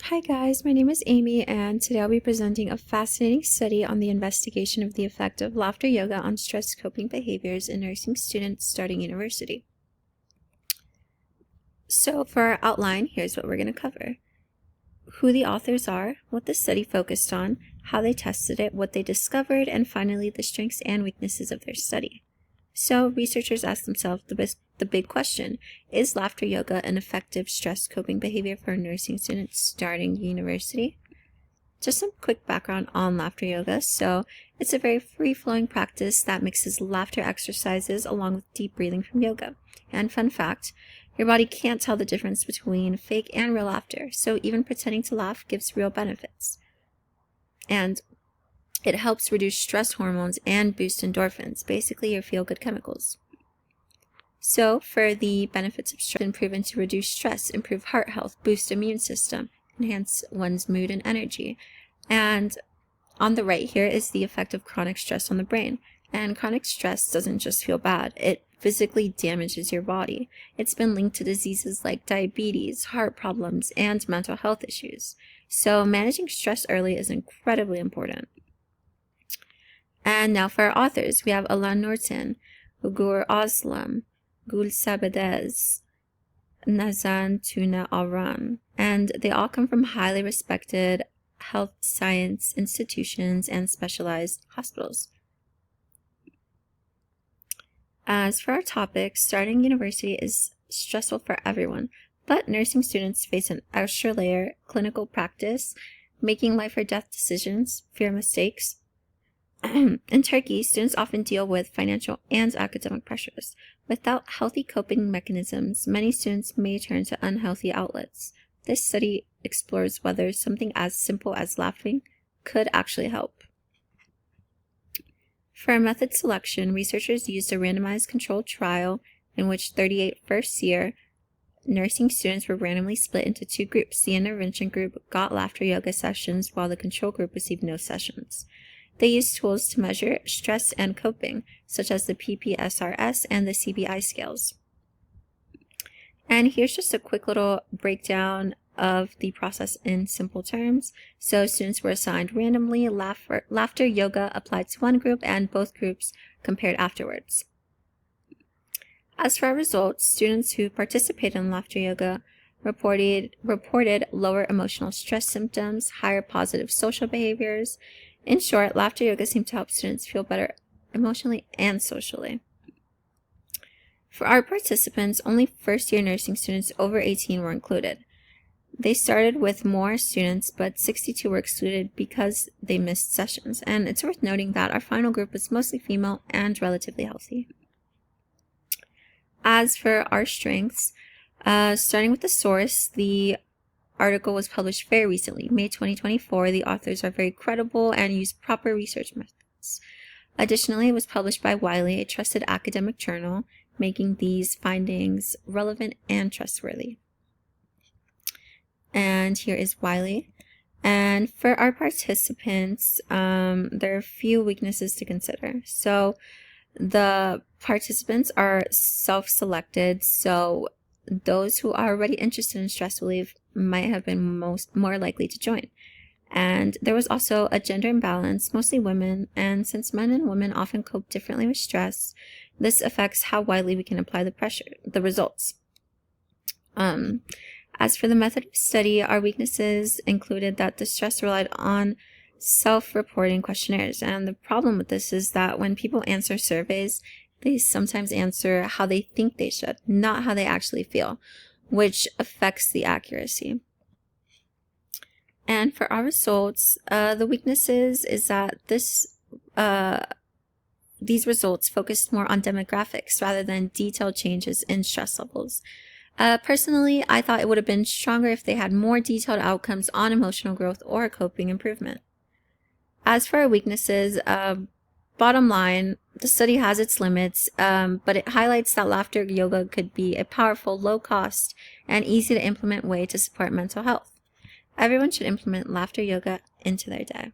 Hi guys, my name is Amy and today I'll be presenting a fascinating study on the investigation of the effect of laughter yoga on stress coping behaviors in nursing students starting university. So for our outline, here's what we're going to cover. Who the authors are, what the study focused on, how they tested it, what they discovered, and finally the strengths and weaknesses of their study. So researchers asked themselves the big question, is laughter yoga an effective stress coping behavior for nursing students starting university? Just some quick background on laughter yoga. So it's a very free-flowing practice that mixes laughter exercises along with deep breathing from yoga. And fun fact, your body can't tell the difference between fake and real laughter, so even pretending to laugh gives real benefits. And it helps reduce stress hormones and boost endorphins, basically your feel-good chemicals. So for the benefits of stress, it's been proven to reduce stress, improve heart health, boost immune system, enhance one's mood and energy. And on the right here is the effect of chronic stress on the brain. And chronic stress doesn't just feel bad, it physically damages your body. It's been linked to diseases like diabetes, heart problems, and mental health issues. So managing stress early is incredibly important. And now for our authors, we have Alan Norton, Ugur Aslam, Gul Sabadez, Nazan Tuna Aran, and they all come from highly respected health science institutions and specialized hospitals. As for our topic, starting university is stressful for everyone, but nursing students face an extra layer, clinical practice, making life or death decisions, fear mistakes. In Turkey, students often deal with financial and academic pressures. Without healthy coping mechanisms, many students may turn to unhealthy outlets. This study explores whether something as simple as laughing could actually help. For method selection, researchers used a randomized controlled trial in which 38 first-year nursing students were randomly split into two groups. The intervention group got laughter yoga sessions while the control group received no sessions. They used tools to measure stress and coping, such as the PPSRS and the CBI scales. And here's just a quick little breakdown of the process in simple terms. So students were assigned randomly, laughter yoga applied to one group, and both groups compared afterwards. As for our results, students who participated in laughter yoga reported lower emotional stress symptoms, higher positive social behaviors. In short, laughter yoga seemed to help students feel better emotionally and socially. For our participants, only first-year nursing students over 18 were included. They started with more students, but 62 were excluded because they missed sessions. And it's worth noting that our final group was mostly female and relatively healthy. As for our strengths, starting with the source, the article was published very recently, May 2024. The authors are very credible and use proper research methods. Additionally, it was published by Wiley, a trusted academic journal, making these findings relevant and trustworthy. And here is Wiley. And for our participants, there are a few weaknesses to consider. So the participants are self-selected, so those who are already interested in stress relief might have been more likely to join. And there was also a gender imbalance, mostly women, and since men and women often cope differently with stress, this affects how widely we can apply the results. As for the method of study, our weaknesses included that the stress relied on self-reporting questionnaires, and the problem with this is that when people answer surveys, they sometimes answer how they think they should, not how they actually feel, which affects the accuracy. And for our results, the weaknesses is that these results focused more on demographics rather than detailed changes in stress levels. Personally, I thought it would have been stronger if they had more detailed outcomes on emotional growth or coping improvement. As for our weaknesses, bottom line, the study has its limits, but it highlights that laughter yoga could be a powerful, low-cost, and easy-to-implement way to support mental health. Everyone should implement laughter yoga into their day.